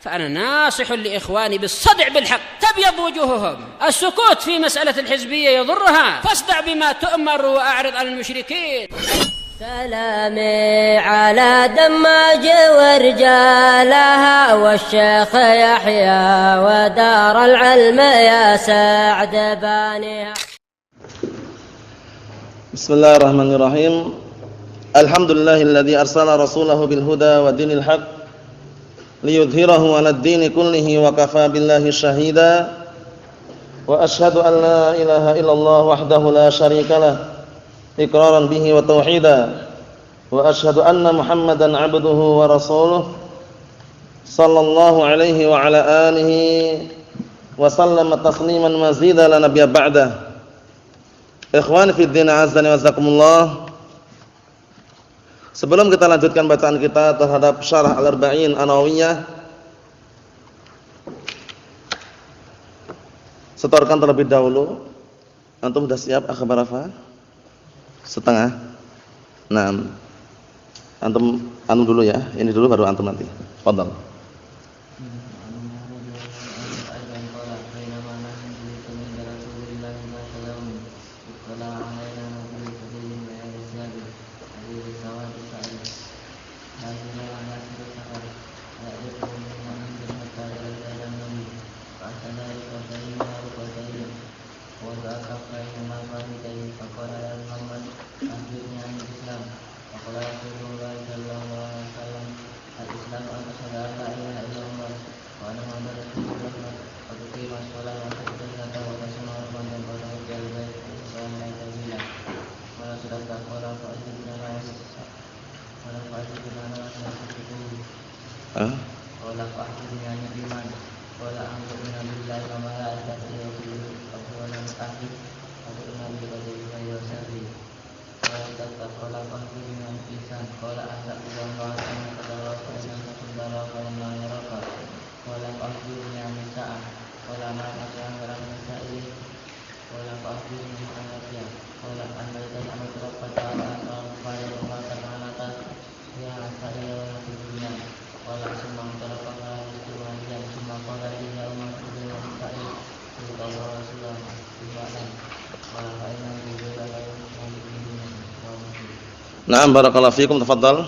فأنا ناصح لإخواني بالصدع بالحق تبيض وجوههم. السكوت في مسألة الحزبية يضرها، فاصدع بما تؤمر وأعرض عن المشركين. سلامي على دماج ورجالها والشيخ يحيى ودار العلم يا سعد بانيها. بسم الله الرحمن الرحيم. الحمد لله الذي أرسل رسوله بالهدى ودين الحق ليظهره على الدين كله وكفى بالله شهيدا وأشهد أن لا إله إلا الله وحده لا شريك له إقرارا به وتوحيدا وأشهد أن محمدا عبده ورسوله صلى الله عليه وعلى آله وسلم تسليما مزيدا لا نبي بعده. Ikhwan fi din azani wazakumullah. Sebelum kita lanjutkan bacaan kita terhadap Syarah Al-Arba'in An-Nawawiyah, setorkan terlebih dahulu. Antum sudah siap akh Barafa? Setengah. Nah, antum dulu ya. Ini dulu baru antum nanti. Fadhal. Naam, barakallahu fikum, tafadhal.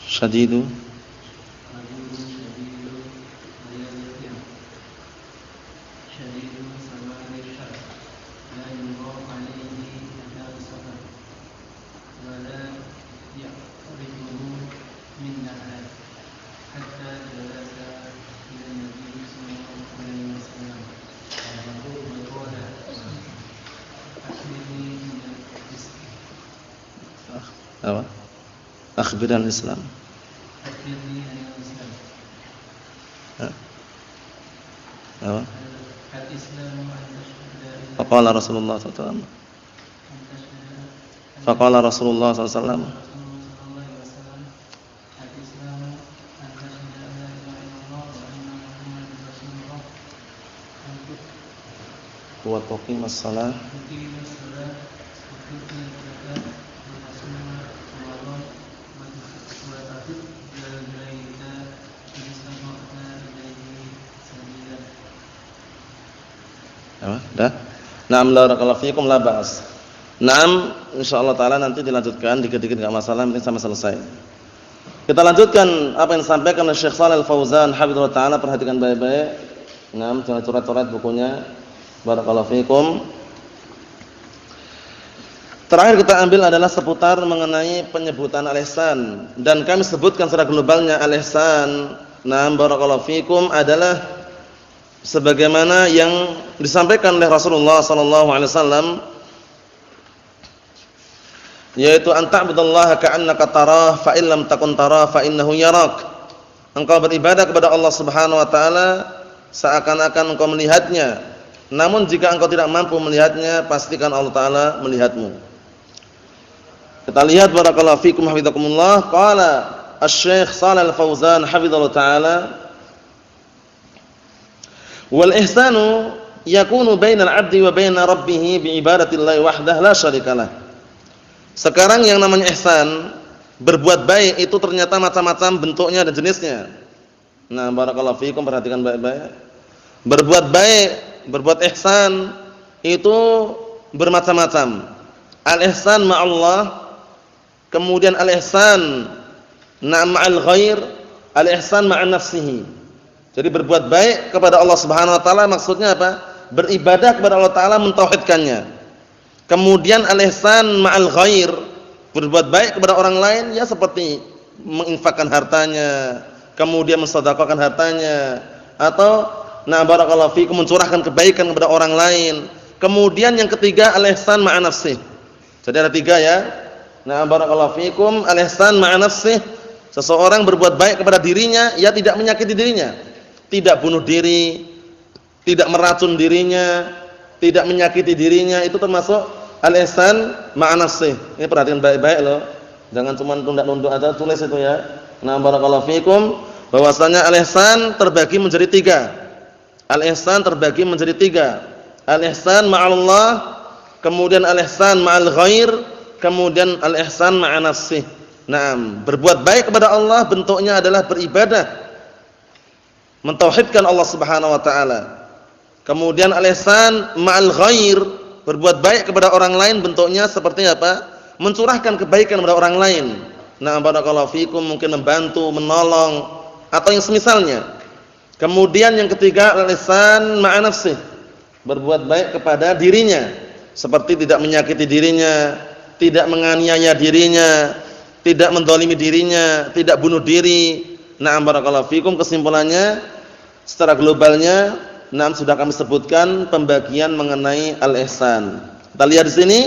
Syadidu akhbiran Islam. Apa? Faqala Rasulullah sallallahu alaihi wasallam. Faqala Rasulullah sallallahu alaihi wasallam. Wa tuqimus shalah dah. Naam, barakallahu fikum, la ba'as. Naam, insyaallah taala nanti dilanjutkan dikit-dikit enggak masalah, penting sampai selesai. Kita lanjutkan apa yang disampaikan oleh Syekh Shalal Al-Fauzan hafizallahu taala, perhatikan baik-baik. Naam, jangan coret-coret bukunya. Barakallahu fikum. Terakhir kita ambil adalah seputar mengenai penyebutan al-ihsan, dan kami sebutkan secara globalnya al-ihsan. Naam, barakallahu fikum, adalah sebagaimana yang disampaikan oleh Rasulullah sallallahu alaihi wasallam, yaitu anta'budallaha ka'annaka tarah fa in lam takun tarah fa innahu yarak. Engkau beribadah kepada Allah Subhanahu wa taala seakan-akan engkau melihatnya. Namun jika engkau tidak mampu melihatnya, pastikan Allah taala melihatmu. Kita lihat barakallahu fikum hafizakumullah, qala Asy-Syaikh Shalal Al-Fauzan hafizallahu taala, wal ihsanu yakunu bainal 'abdi wa baina rabbih bi ibadatillahi wahdahu la syarikalah. Sekarang yang namanya ihsan, berbuat baik itu ternyata macam-macam bentuknya dan jenisnya. Nah, barakallahu fikum, perhatikan baik-baik. Berbuat baik, berbuat ihsan itu bermacam-macam. Al-ihsan ma'allah, kemudian al-ihsan ma'al ghair, al-ihsan ma'an nafsihi. Jadi berbuat baik kepada Allah Subhanahu wa taala maksudnya apa? Beribadah kepada Allah taala, mentauhidkannya. Kemudian al-ihsan ma'al ghair, berbuat baik kepada orang lain ya seperti menginfakkan hartanya, kemudian mensedekahkan hartanya, atau barakallahu fikum mencurahkan kebaikan kepada orang lain. Kemudian yang ketiga al-ihsan ma'an nafsih. Jadi ada tiga ya. Barakallahu fikum, al-ihsan ma'an nafsih. Seseorang berbuat baik kepada dirinya, ya tidak menyakiti dirinya, tidak bunuh diri, tidak meracun dirinya, tidak menyakiti dirinya, itu termasuk al-ihsan ma'an nafsih. Ini perhatikan baik-baik loh. Jangan cuma tunda-nunduk aja, tulis itu ya. Barakallahu fikum, bahwasanya al-ihsan terbagi menjadi tiga. Al-ihsan terbagi menjadi tiga. Al-ihsan ma'allah, kemudian al-ihsan ma'al ghair, kemudian al-ihsan ma'an nafsih. Berbuat baik kepada Allah bentuknya adalah beribadah, mentauhidkan Allah Subhanahu wa taala. Kemudian al-ihsan ma'al ghair, berbuat baik kepada orang lain bentuknya seperti apa? Mencurahkan kebaikan kepada orang lain. Barakallahu fikum, mungkin membantu, menolong, atau yang semisalnya. Kemudian yang ketiga al-ihsan ma'an nafsih, berbuat baik kepada dirinya, seperti tidak menyakiti dirinya, tidak menganiaya dirinya, tidak mendolimi dirinya, tidak bunuh diri. Barakallahu fikum, kesimpulannya secara globalnya sudah kami sebutkan pembagian mengenai al-ihsan. Kita lihat di sini,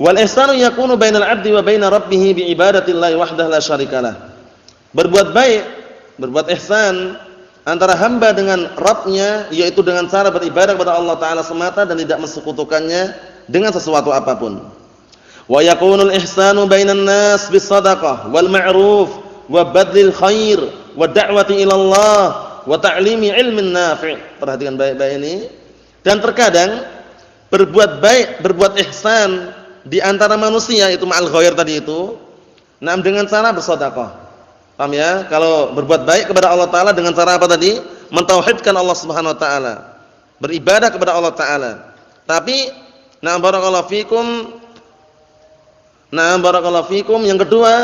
wal ihsanu yakunu bainal 'abdi wa baina rabbih bi ibadatillahi wahdahu la syarikalah. Berbuat baik, berbuat ihsan antara hamba dengan Rabb-nya, yaitu dengan cara beribadah kepada Allah taala semata dan tidak mensekutukannya dengan sesuatu apapun. Wa yakunul ihsanu bainan nas bis shadaqah wal ma'ruf wa badlil khair wa da'wati ila Allah wa ta'limi ilmin nafi'. Perhatikan baik-baik ini. Dan terkadang berbuat baik, berbuat ihsan di antara manusia itu ma'al ghair tadi itu, dengan cara bersedekah. Paham ya? Kalau berbuat baik kepada Allah taala dengan cara apa tadi? Mentauhidkan Allah Subhanahu wa taala, beribadah kepada Allah taala. Tapi barakallahu fikum, yang kedua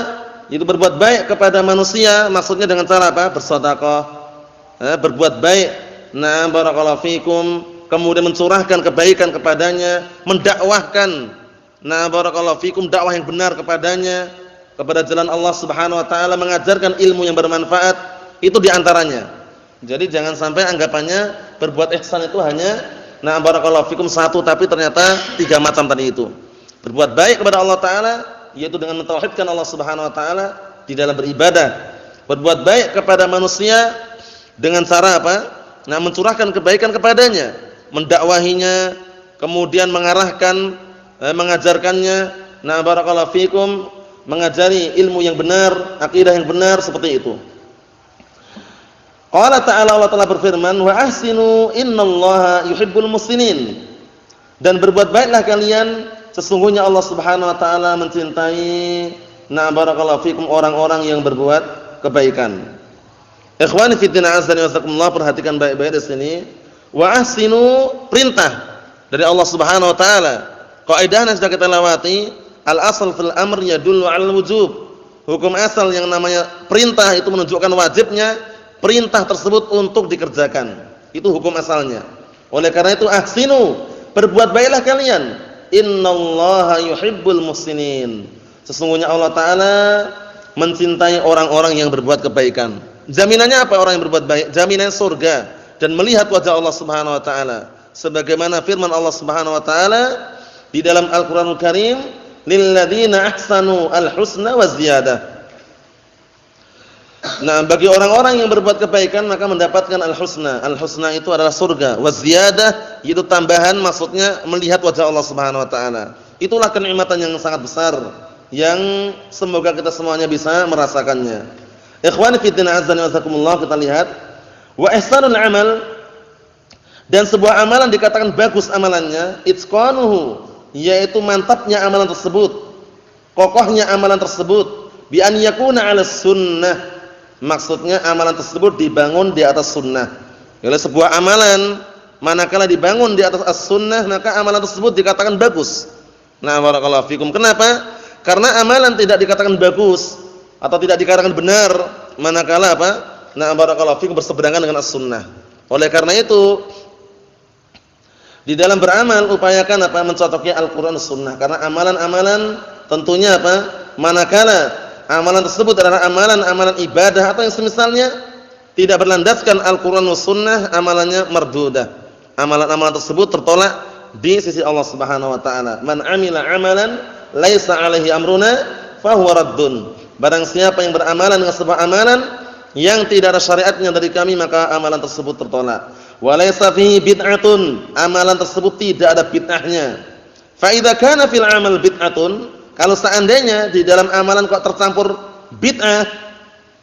itu berbuat baik kepada manusia, maksudnya dengan cara apa? Bersedekah. Berbuat baik, barakallahu fikum, kemudian mencurahkan kebaikan kepadanya, mendakwahkan, barakallahu fikum, dakwah yang benar kepadanya, kepada jalan Allah Subhanahu wa taala, mengajarkan ilmu yang bermanfaat, itu diantaranya. Jadi jangan sampai anggapannya berbuat ihsan itu hanya barakallahu fikum satu, tapi ternyata tiga macam tadi itu. Berbuat baik kepada Allah taala, yaitu dengan mentauhidkan Allah Subhanahu wa taala di dalam beribadah. Berbuat baik kepada manusia dengan cara apa? Mencurahkan kebaikan kepadanya, mendakwahinya, kemudian mengarahkan, mengajarkannya, barakallahu fikum, mengajari ilmu yang benar, akidah yang benar, seperti itu. Qala ta'ala, Allah Ta'ala berfirman, wa ahsinu innallaha yuhibbul muhsinin. Dan berbuat baiklah kalian, sesungguhnya Allah Subhanahu wa taala mencintai barakallahu fikum orang-orang yang berbuat kebaikan. Ikhwani fi din, azza wa jalla, perhatikan baik-baik di sini. Wa ahsinu, perintah dari Allah Subhanahu wa taala. Kaidahnya sudah kita lewati, al-asal fil amr yadullu 'alal wujub. Hukum asal yang namanya perintah itu menunjukkan wajibnya perintah tersebut untuk dikerjakan. Itu hukum asalnya. Oleh karena itu ahsinu, berbuat baiklah kalian. Innallaha yuhibbul muhsinin. Sesungguhnya Allah taala mencintai orang-orang yang berbuat kebaikan. Jaminannya apa orang yang berbuat baik? Jaminannya surga dan melihat wajah Allah Subhanahu wa taala. Sebagaimana firman Allah Subhanahu wa taala di dalam Al-Qur'anul Karim, lilladzina ahsanu al-husna wa ziyadah. Bagi orang-orang yang berbuat kebaikan maka mendapatkan al-husna. Al-husna itu adalah surga, wa ziyadah itu tambahan, maksudnya melihat wajah Allah Subhanahu wa taala. Itulah kenikmatan yang sangat besar yang semoga kita semuanya bisa merasakannya. Ikhwani fi din azza wa jazakumullah, kita lihat wa ihsanul amal, dan sebuah amalan dikatakan bagus amalannya, itqanuhu, yaitu mantapnya amalan tersebut, kokohnya amalan tersebut, bi an yakuna 'ala sunnah, maksudnya amalan tersebut dibangun di atas sunnah. Oleh sebuah amalan manakala dibangun di atas as-sunnah, maka amalan tersebut dikatakan bagus. Nah, barakallahu fikum. Kenapa? Karena amalan tidak dikatakan bagus atau tidak dikatakan benar manakala apa? Nah, barakallahu fikum, berseberangan dengan as-sunnah. Oleh karena itu, di dalam beramal upayakan apa? Mencocoki Al-Qur'an Sunnah. Karena amalan-amalan tentunya apa? Manakala amalan tersebut adalah amalan-amalan ibadah atau yang semisalnya tidak berlandaskan Al-Qur'an Sunnah, amalannya mardudah. Amalan-amalan tersebut tertolak di sisi Allah Subhanahu wa taala. Man 'amila 'amalan laisa 'alaihi amruna fahuwa raddun. Barang siapa yang beramalan dengan sebuah amalan yang tidak ada syariatnya dari kami, maka amalan tersebut tertolak. Wa laisa fihi bid'atun, amalan tersebut tidak ada bid'ahnya. Fa idza kana fil 'amal bid'atun, kalau seandainya di dalam amalan kok tercampur bid'ah,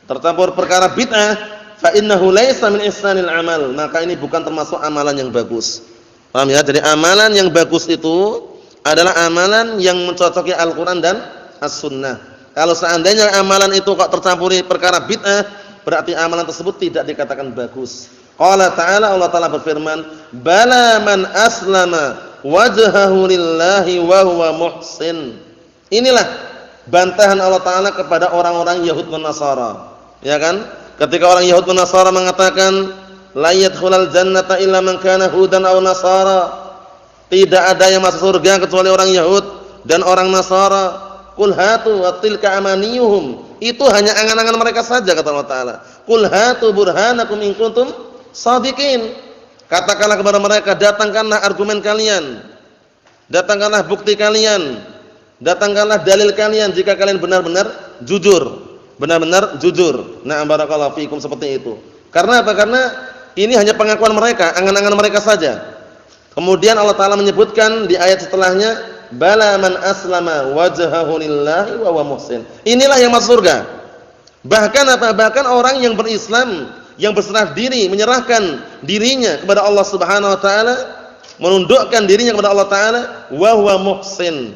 tercampur perkara bid'ah, fa innahu laisa min ihsanil amal, maka ini bukan termasuk amalan yang bagus. Paham ya? Jadi amalan yang bagus itu adalah amalan yang mencocoki Al-Qur'an dan As-Sunnah. Kalau seandainya amalan itu kok tercampuri perkara bid'ah, berarti amalan tersebut tidak dikatakan bagus. Qala ta'ala, Allah Ta'ala berfirman, bala man aslama wajhahu lillahi wa huwa muhsin. Inilah bantahan Allah Ta'ala kepada orang-orang Yahud dan Nasara, ya kan? Ketika orang Yahud dan Nasara mengatakan la yadkhulul jannata illa man kana hudan aw nasara, tidak ada yang masuk surga kecuali orang Yahud dan orang Nasara. Qul hatu wa tilka amaniyuhum, itu hanya angan-angan mereka saja, kata Allah Ta'ala. Qul hatu burhanakum in kuntum shadiqin, katakanlah kepada mereka, datangkanlah argumen kalian, datangkanlah bukti kalian, datangkanlah dalil kalian jika kalian benar-benar jujur. Benar-benar jujur. Na'am barakallahu fikum, seperti itu. Karena apa? Karena ini hanya pengakuan mereka, angan-angan mereka saja. Kemudian Allah Ta'ala menyebutkan di ayat setelahnya, bala man aslama wajhahu lillahi wa huwa muhsin. Inilah yang masuk surga. Bahkan apa? Bahkan orang yang berislam, yang berserah diri, menyerahkan dirinya kepada Allah Subhanahu wa taala, menundukkan dirinya kepada Allah Ta'ala, wa huwa muhsin,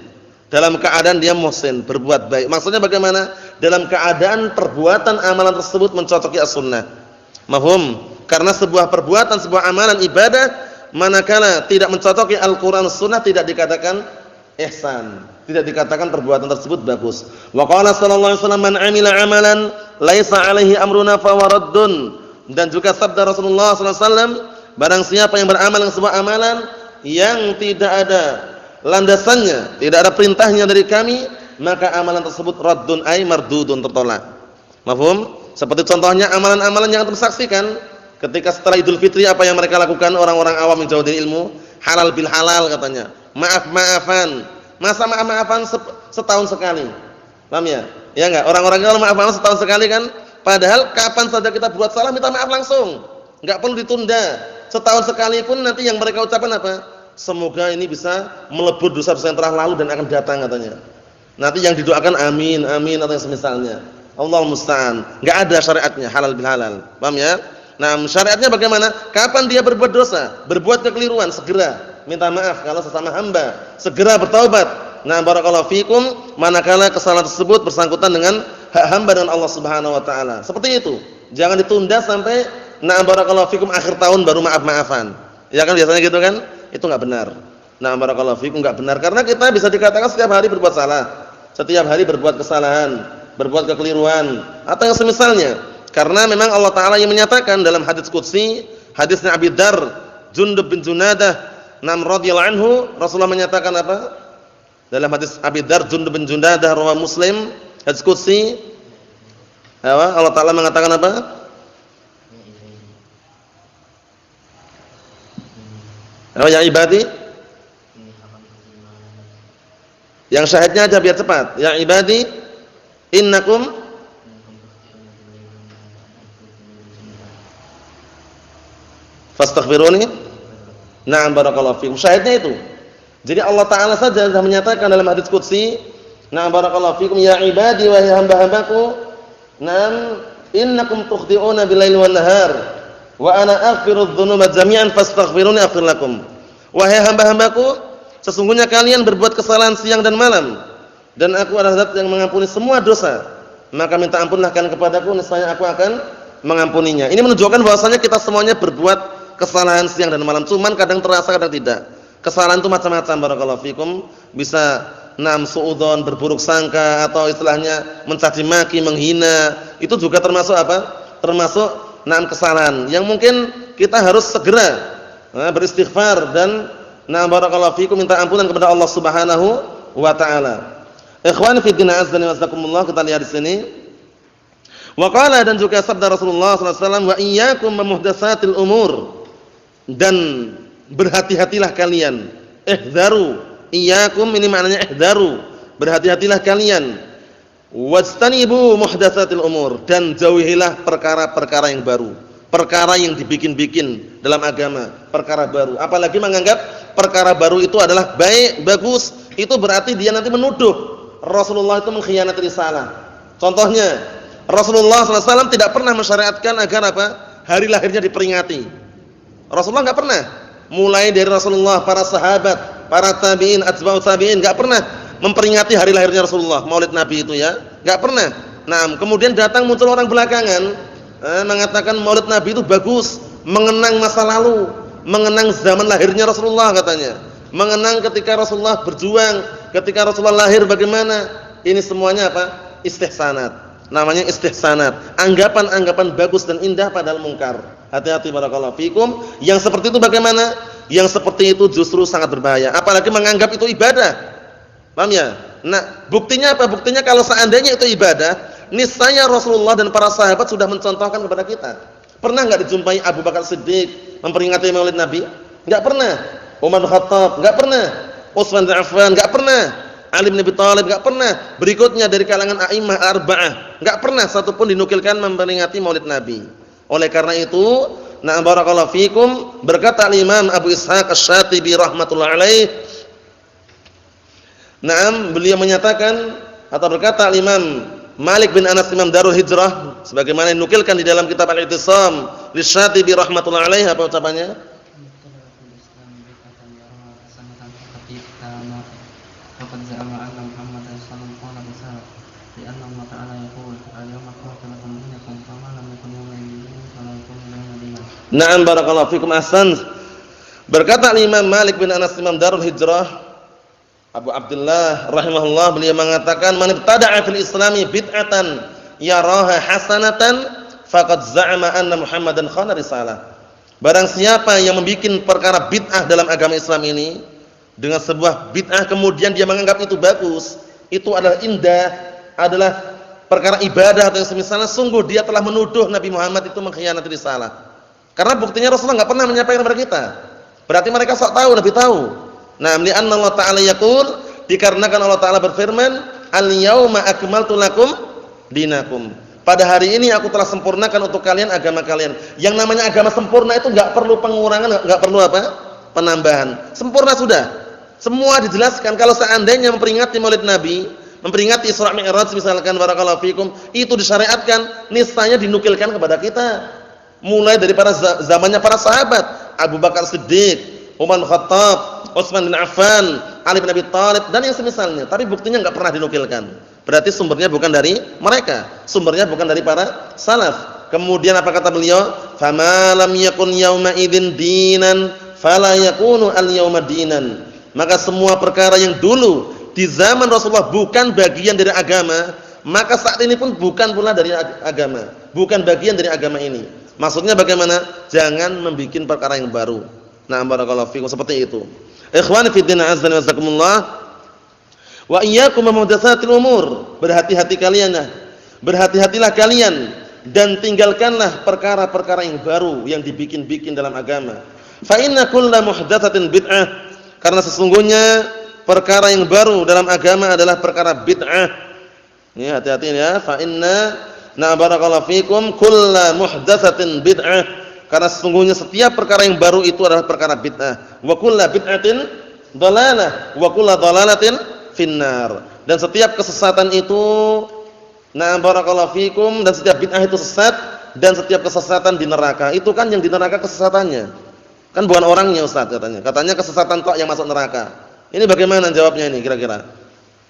dalam keadaan dia muhsin, berbuat baik. Maksudnya bagaimana? Dalam keadaan perbuatan amalan tersebut mencocoki as-sunnah. Mafhum? Karena sebuah perbuatan, sebuah amalan ibadah manakala tidak mencocoki Al-Qur'an Sunnah, tidak dikatakan ihsan, tidak dikatakan perbuatan tersebut bagus. Wa qala sallallahu alaihi wasallam, man 'amila 'amalan laisa 'alaihi amruna fa huwa raddun. Dan juga sabda Rasulullah sallallahu alaihi wasallam, barang siapa yang beramal dengan sebuah amalan yang tidak ada landasannya, tidak ada perintahnya dari kami, maka amalan tersebut raddun ay mardudun, tertolak. Mafhum? Seperti contohnya amalan-amalan yang antum saksikan ketika setelah Idul Fitri, apa yang mereka lakukan orang-orang awam yang jauh dari ilmu, halal bil halal katanya. Maaf-maafan. Masa maaf-maafan setahun sekali? Paham ya? Ya enggak? Orang-orang kalau maaf-maafan setahun sekali kan, padahal kapan saja kita buat salah minta maaf langsung. Enggak perlu ditunda. Setahun sekali pun nanti yang mereka ucapkan apa? Semoga ini bisa melebur dosa-dosa yang telah lalu dan akan datang, katanya. Nanti yang didoakan amin, amin, atau yang semisalnya. Allahul musta'an. Enggak ada syariatnya halal bil halal. Paham ya? Nah, syariatnya bagaimana? Kapan dia berbuat dosa, berbuat kekeliruan, segera minta maaf kalau sesama hamba, segera bertaubat. Nah, barakallahu fikum, manakala kesalahan tersebut bersangkutan dengan hak hamba dengan Allah Subhanahu wa taala. Seperti itu. Jangan ditunda sampai nah barakallahu fikum akhir tahun baru maaf-maafan. Ya kan biasanya gitu kan? Itu enggak benar. Nah, barakallahu fikum, enggak benar karena kita bisa dikatakan setiap hari berbuat salah. Setiap hari berbuat kesalahan, berbuat kekeliruan atau yang semisalnya. Karena memang Allah Ta'ala yang menyatakan dalam hadits qudsi, hadisnya Abi Dar Jundub bin Junadah radhiyallahu anhu, Rasulullah menyatakan apa? Dalam hadis Abi Dar Jundub bin Junadah riwayat Muslim, hadis qudsi, apa? Allah Ta'ala mengatakan apa? Ya ibadi, yang syahidnya aja biar cepat. Ya ibadi, innakum fastaghfiruni. Na'am barakallahu fikum. Syahidnya itu. Jadi Allah Ta'ala saja sudah menyatakan dalam hadis qudsi, Nah, barakallahu fikum ya ibadi wa hamba-hambaku. Nam innakum tukhti'una bil-laili wan-nahar wa ana aghfiru dzunuba jami'an fastaghfiruni aghfir lakum. Wahai hamba-hambaku, sesungguhnya kalian berbuat kesalahan siang dan malam, dan aku adalah Zat yang mengampuni semua dosa. Maka minta ampunlah kalian kepadaku, niscaya aku akan mengampuninya. Ini menunjukkan bahwasanya kita semuanya berbuat kesalahan siang dan malam, cuman kadang terasa kadang tidak. Kesalahan itu macam-macam barakallahu fikum, bisa suudzon, berburuk sangka, atau istilahnya mencaci maki, menghina. Itu juga termasuk apa? Termasuk kesalahan yang mungkin kita harus segera beristighfar dan barakallahu fikum minta ampunan kepada Allah Subhanahu wa taala. Ikhwani fi din azza wa jazakumullah, kita lihat di sini. Wa qala, dan juga sabda Rasulullah sallallahu alaihi wasallam, wa iyyakum muhdatsatil umur, dan berhati-hatilah kalian. Ihdharu, iyyakum ini maknanya ihdharu, berhati-hatilah kalian. Wastanibu muhdatsatil umur, dan jauhilah perkara-perkara yang baru. Perkara yang dibikin-bikin dalam agama, perkara baru. Apalagi menganggap perkara baru itu adalah baik, bagus, itu berarti dia nanti menuduh Rasulullah itu mengkhianati risalah. Contohnya, Rasulullah SAW tidak pernah mensyariatkan agar apa? Hari lahirnya diperingati. Rasulullah enggak pernah. Mulai dari Rasulullah, para sahabat, para tabi'in, atba'ut tabi'in, enggak pernah memperingati hari lahirnya Rasulullah, Maulid Nabi itu ya. Enggak pernah. Nah, kemudian datang muncul orang belakangan mengatakan Maulid Nabi itu bagus, mengenang masa lalu, mengenang zaman lahirnya Rasulullah katanya. Mengenang ketika Rasulullah berjuang, ketika Rasulullah lahir bagaimana. Ini semuanya apa? Istihsanat. Namanya istihsanat. Anggapan-anggapan bagus dan indah padahal mungkar. Hati-hati barakallahu fikum. Yang seperti itu bagaimana? Yang seperti itu justru sangat berbahaya. Apalagi menganggap itu ibadah. Paham ya? Nah, buktinya apa? Buktinya kalau seandainya itu ibadah, niscaya Rasulullah dan para sahabat sudah mencontohkan kepada kita. Pernah enggak dijumpai Abu Bakar Siddiq memperingati Maulid Nabi? Enggak pernah. Umar bin Khattab enggak pernah. Utsman bin Affan enggak pernah. Ali bin Abi Thalib enggak pernah. Berikutnya dari kalangan a'immah arba'ah enggak pernah satupun dinukilkan memperingati Maulid Nabi. Oleh karena itu, barakallahu fikum, berkata Imam Abu Ishaq Asy-Syatibi rahimatullah alaih, beliau menyatakan atau berkata Imam Malik bin Anas Imam Darul Hijrah sebagaimana dinukilkan di dalam kitab Al-I'tisam Lisy-Syatibi rahimatullah alaih, apa ucapannya? Na'am barakallahu fikum, ahsan. Berkata Imam Malik bin Anas Imam Darul Hijrah Abu Abdullah rahimahullah, beliau mengatakan man ibtada'a fil islami bid'atan yaraha hasanatan faqad za'ama anna Muhammadan khana risalah. Barang siapa yang membuat perkara bid'ah dalam agama Islam ini dengan sebuah bid'ah kemudian dia menganggap itu bagus, itu adalah indah, adalah perkara ibadah atau yang semisalnya, sungguh dia telah menuduh Nabi Muhammad itu mengkhianati risalah. Karena buktinya Rasulullah enggak pernah menyampaikan kepada kita. Berarti mereka sok tahu, lebih tahu. Nah, li'anna Allah Ta'ala yaqul, dikarenakan Allah Ta'ala berfirman, al-yauma akmaltu lakum dinakum. Pada hari ini aku telah sempurnakan untuk kalian agama kalian. Yang namanya agama sempurna itu enggak perlu pengurangan, enggak perlu apa? Penambahan. Sempurna sudah. Semua dijelaskan. Kalau seandainya memperingati Maulid Nabi, memperingati Isra Mi'raj misalkan barakallahu fikum, itu disyariatkan, niscaya dinukilkan kepada kita. Mulai dari zamannya para sahabat, Abu Bakar Siddiq, Umar bin Khattab, Utsman bin Affan, Ali bin Abi Thalib dan yang semisalnya. Tapi buktinya enggak pernah dinukilkan. Berarti sumbernya bukan dari mereka, sumbernya bukan dari para salaf. Kemudian apa kata beliau? Fama lam yakun yauma idzin dinan fala yakunu al-yauma dinan. Maka semua perkara yang dulu di zaman Rasulullah bukan bagian dari agama, maka saat ini pun bukan pula dari agama, bukan bagian dari agama ini. Maksudnya bagaimana? Jangan membuat perkara yang baru. Nah, barakallahu fikum, seperti itu. Ikhwani fi din azza wa jazakumullah. Wa iyyakum muhdatsatil umur. Berhati-hati kalian. Berhati-hatilah kalian dan tinggalkanlah perkara-perkara yang baru yang dibikin-bikin dalam agama. Fa inna kullu muhdatsatin bid'ah. Karena sesungguhnya perkara yang baru dalam agama adalah perkara bid'ah. Ini hati-hati ya. Fa inna barakallahu fikum kullu muhdatsatin bid'ah. Karena sesungguhnya setiap perkara yang baru itu adalah perkara bid'ah. Wa kullu bid'atin dhalalah wa kullu dhalalatin finnar. Dan setiap kesesatan itu, na'am barakallahu fikum, dan setiap bid'ah itu sesat, dan setiap kesesatan di neraka. Itu kan yang di neraka kesesatannya. Kan bukan orangnya Ustaz katanya. Katanya kesesatan kok yang masuk neraka. Ini bagaimana jawabnya ini kira-kira?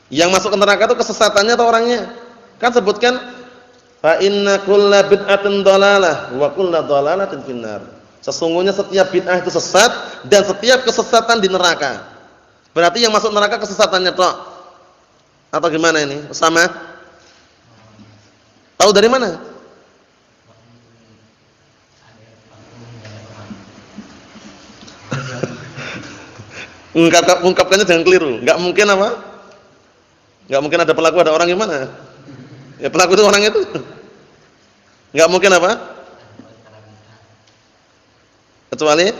Yang masuk ke neraka itu kesesatannya atau orangnya? Kan sebutkan fa inna kulla bid'atin dhalalah wa kullu dhalalatin finnar. Sesungguhnya setiap bid'ah itu sesat dan setiap kesesatan di neraka. Berarti yang masuk neraka kesesatannya tok. Atau gimana ini? Sama? Tahu dari mana? Ungkapkannya jangan keliru. Enggak mungkin apa? Enggak mungkin ada pelaku, ada orang gimana? Ya pelaku itu orang itu. Enggak mungkin apa? Kecuali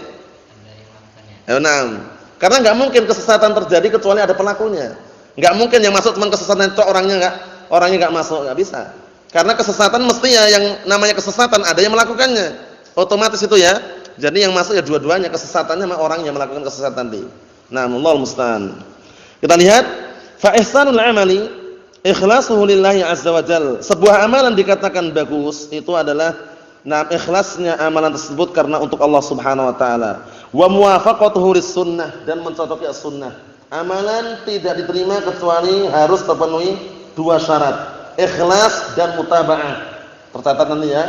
enam. Karena enggak mungkin kesesatan terjadi kecuali ada pelakunya. Enggak mungkin yang masuk cuma kesesatan itu orangnya enggak masuk, enggak bisa. Karena kesesatan mesti ya yang namanya kesesatan ada yang melakukannya. Otomatis itu ya. Jadi yang masuk ya dua-duanya, kesesatannya sama orang yang melakukan kesesatan tadi. Nah, Allahu musta'an. Kita lihat fa ihsanul amali ikhlasuhu lillahi azza wa jalla. Sebuah amalan dikatakan bagus itu adalah ikhlasnya amalan tersebut karena untuk Allah Subhanahu wa taala. Wa muwafaqatuhu lis-sunnah, dan mencocoki as-sunnah. Amalan tidak diterima kecuali harus terpenuhi dua syarat, ikhlas dan mutaba'ah. Tercatat nanti ya.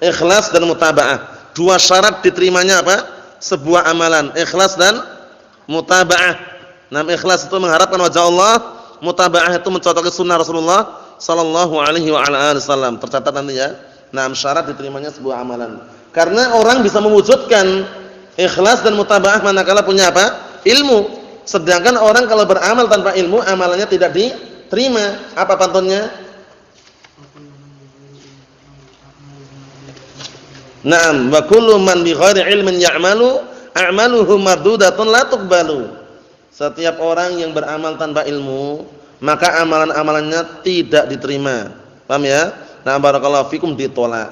Ikhlas dan mutaba'ah. Dua syarat diterimanya apa? Sebuah amalan, ikhlas dan mutaba'ah. Nah, ikhlas itu mengharapkan wajah Allah, mutaba'ah itu mencocoki sunnah Rasulullah sallallahu alaihi wa ala alihi wasallam. Tercatat nanti ya. Nah, syarat diterimanya sebuah amalan. Karena orang bisa mewujudkan ikhlas dan mutaba'ah manakala punya apa? Ilmu. Sedangkan orang kalau beramal tanpa ilmu, amalannya tidak diterima. Apa pantunnya? Naam, wa kullu man bi ghairi ilmin ya'malu a'maluhu mardudatun la tuqbalu. Setiap orang yang beramal tanpa ilmu, maka amalan-amalannya tidak diterima. Paham ya? Nah, barakallahu fikum, ditolak.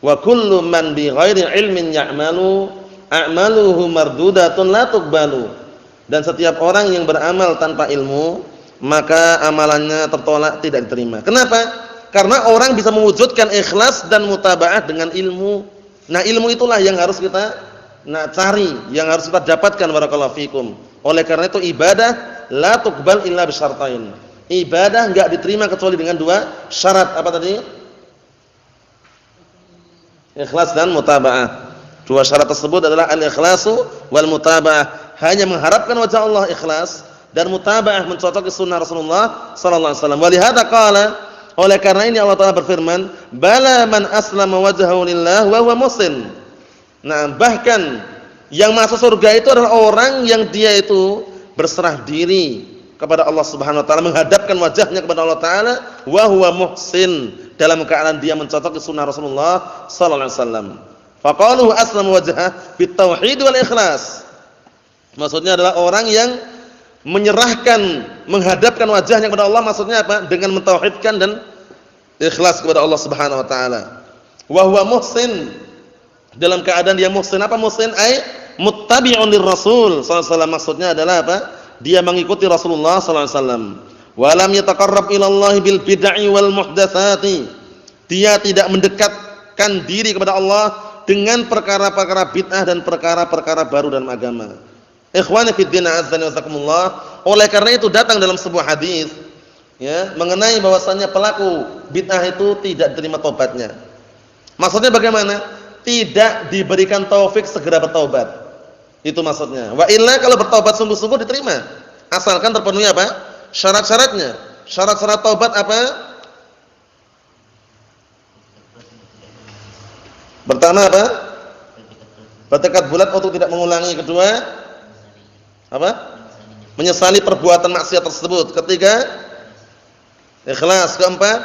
Wa kullu man bi ghairi ilmin ya'malu a'maluhu mardudatun la tuqbalu. Dan setiap orang yang beramal tanpa ilmu, maka amalannya tertolak, tidak diterima. Kenapa? Karena orang bisa mewujudkan ikhlas dan mutaba'ah dengan ilmu. Nah, ilmu itulah yang harus kita cari, yang harus kita dapatkan, barakallahu fikum. Oleh karena itu ibadah la tuqbal illa bisyartain. Ibadah enggak diterima kecuali dengan dua syarat. Apa tadi? Ikhlas dan mutaba'ah. Dua syarat tersebut adalah al-ikhlasu wal mutaba'ah. Hanya mengharapkan wajah Allah, ikhlas, dan mutaba'ah mencocoki sunnah Rasulullah sallallahu alaihi wasallam. Walihada qala, oleh karena ini Allah Taala berfirman, bala man aslama wajhahu lillah wa huwa muhsin. Nah, bahkan yang masuk surga itu adalah orang yang dia itu berserah diri kepada Allah Subhanahu wa taala, menghadapkan wajahnya kepada Allah Taala, wa huwa muhsin, dalam keadaan dia mencocoki sunnah Rasulullah sallallahu alaihi wasallam. Faqaluhu aslama wajhah bit tauhid wal ikhlas. Maksudnya adalah orang yang menyerahkan, menghadapkan wajahnya kepada Allah, maksudnya apa? Dengan mentauhidkan dan ikhlas kepada Allah Subhanahu wa taala. Wa huwa muhsin, dalam keadaan dia muhsin. Apa muhsin? Ai muttabi'un lirrasul sallallahu alaihi wasallam. Maksudnya adalah apa? Dia mengikuti Rasulullah sallallahu alaihi wasallam. Wa lam yataqarrab ila Allah bil bid'i wal muhdatsati. Dia tidak mendekatkan diri kepada Allah dengan perkara-perkara bid'ah dan perkara-perkara baru dalam agama. Ikhwani fid din, azza wa jazakumullah. Oleh karena itu datang dalam sebuah hadis ya, mengenai bahwasannya pelaku bid'ah itu tidak diterima taubatnya. Maksudnya bagaimana? Tidak diberikan taufik segera bertaubat. Itu maksudnya. Wa illa, kalau bertaubat sungguh-sungguh diterima, asalkan terpenuhi apa? Syarat-syaratnya. Syarat-syarat taubat apa? Pertama apa? Bertekad bulat untuk tidak mengulangi. Kedua apa? Menyesali perbuatan maksiat tersebut. Ketiga, ikhlas. Keempat,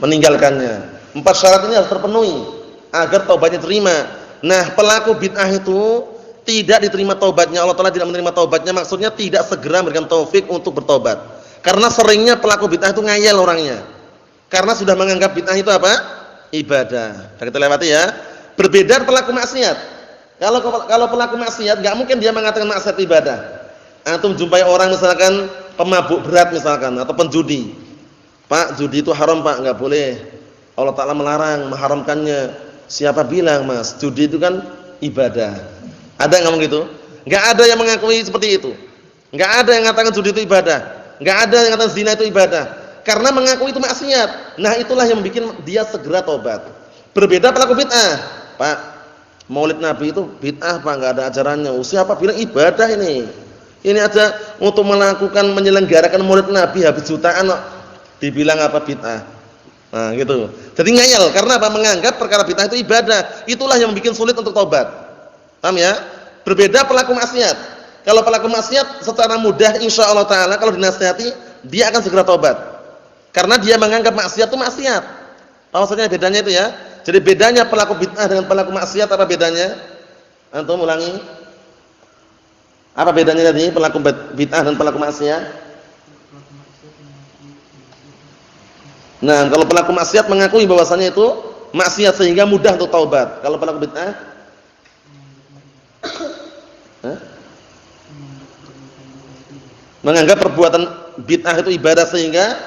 meninggalkannya. 4 syarat ini harus terpenuhi agar taubatnya terima. Nah, pelaku bid'ah itu tidak diterima taubatnya, Allah Taala tidak menerima taubatnya, maksudnya tidak segera memberikan taufik untuk bertobat. Karena seringnya pelaku bid'ah itu ngayal orangnya. Karena sudah menganggap bid'ah itu apa? Ibadah. Kita lewati ya. Berbeda pelaku maksiat. Kalau pelaku maksiat enggak mungkin dia mengatakan maksiat ibadah. Antum jumpai orang misalkan pemabuk berat misalkan atau penjudi. Pak, judi itu haram Pak, enggak boleh. Allah Ta'ala melarang, mengharamkannya. Siapa bilang Mas, judi itu kan ibadah. Ada yang ngomong gitu? Enggak ada yang mengakui seperti itu. Enggak ada yang mengatakan judi itu ibadah. Enggak ada yang mengatakan zina itu ibadah. Karena mengakui itu maksiat. Nah, itulah yang membuat dia segera tobat. Berbeda pelaku bid'ah. Pak, Maulid Nabi itu bid'ah Pak, enggak ada ajarannya. Siapa bilang ibadah ini? Ini aja untuk melakukan menyelenggarakan Maulid Nabi habis jutaan kok dibilang apa bid'ah. Nah, gitu. Jadi ngeyel karena apa? Menganggap perkara bid'ah itu ibadah. Itulah yang membuat sulit untuk tobat. Paham ya? Berbeda pelaku maksiat. Kalau pelaku maksiat secara mudah insyaallah taala kalau dinasihati dia akan segera tobat. Karena dia menganggap maksiat itu maksiat. Apa maksudnya bedanya itu ya? Jadi bedanya pelaku bid'ah dengan pelaku maksiat apa bedanya? Antum ulangi. Apa bedanya tadi pelaku bid'ah dan pelaku maksiat? Nah, kalau pelaku maksiat mengakui bahwasannya itu maksiat sehingga mudah untuk taubat. Kalau pelaku bid'ah? Menganggap perbuatan bid'ah itu ibadah sehingga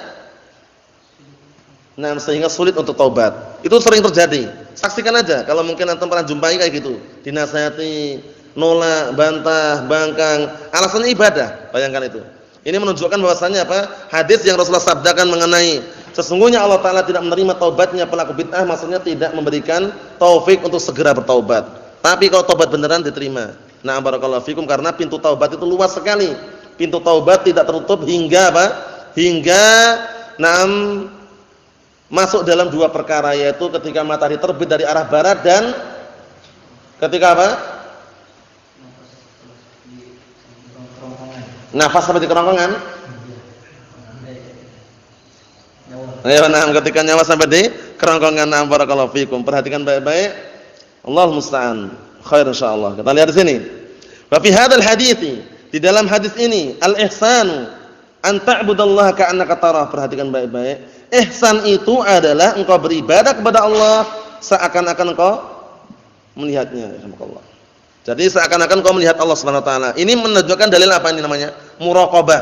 sulit untuk taubat. Itu sering terjadi. Saksikan aja kalau mungkin antum pernah jumpai kayak gitu. Dinasihati, nolak, bantah, bangkang, alasannya ibadah. Bayangkan itu. Ini menunjukkan bahwasannya apa? Hadis yang Rasulullah sabdakan mengenai sesungguhnya Allah Ta'ala tidak menerima taubatnya pelaku bid'ah, maksudnya tidak memberikan taufik untuk segera bertaubat. Tapi kalau taubat beneran diterima. Nah, barakallahu fikum, karena pintu taubat itu luas sekali. Pintu taubat tidak tertutup hingga apa? Hingga masuk dalam dua perkara, yaitu ketika matahari terbit dari arah barat dan ketika apa? Nafas sampai di kerongkongan. Ayo, ketika nyawa sampai di kerongkongan. Barakallahu fikum. Perhatikan baik-baik. Allahu musta'an. Khair insyaallah. Kita lihat di sini. Wa fi hadzal hadithi, di dalam hadis ini, al-ihsanu an ta'budallaha ka'annaka tarah. Perhatikan baik-baik. Ihsan itu adalah engkau beribadah kepada Allah seakan-akan engkau melihatnya. Alhamdulillah. Jadi seakan-akan kau melihat Allah Subhanahu wa taala. Ini menunjukkan dalil apa ini namanya? Muraqabah,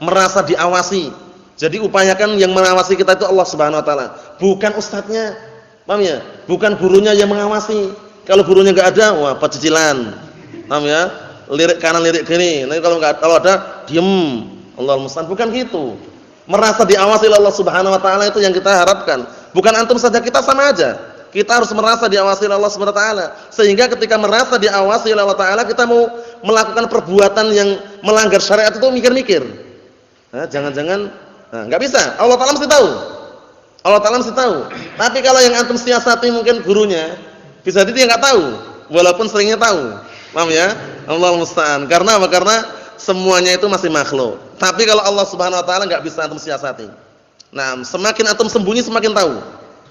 merasa diawasi. Jadi upayakan yang mengawasi kita itu Allah Subhanahu wa taala, bukan ustadznya. Paham ya? Bukan gurunya yang mengawasi. Kalau gurunya enggak ada, wah pecicilan. Paham ya? Lirik kanan lirik kiri. Nanti kalau ada diem. Allahul musta'an. Bukan gitu. Merasa diawasi oleh Allah Subhanahu wa taala itu yang kita harapkan. Bukan antum saja, kita sama aja. Kita harus merasa diawasi oleh Allah Subhanahu wa taala. Sehingga ketika merasa diawasi oleh Allah taala, kita mau melakukan perbuatan yang melanggar syariat itu mikir-mikir. Nah, jangan-jangan enggak bisa. Allah taala mesti tahu. Allah taala mesti tahu. Tapi kalau yang antum siasati mungkin gurunya, bisa jadi dia enggak tahu, walaupun seringnya tahu. Paham ya? Allahul musta'an. Karena apa? Karena semuanya itu masih makhluk. Tapi kalau Allah Subhanahu wa taala enggak bisa antum siasati. Nah, semakin antum sembunyi semakin tahu.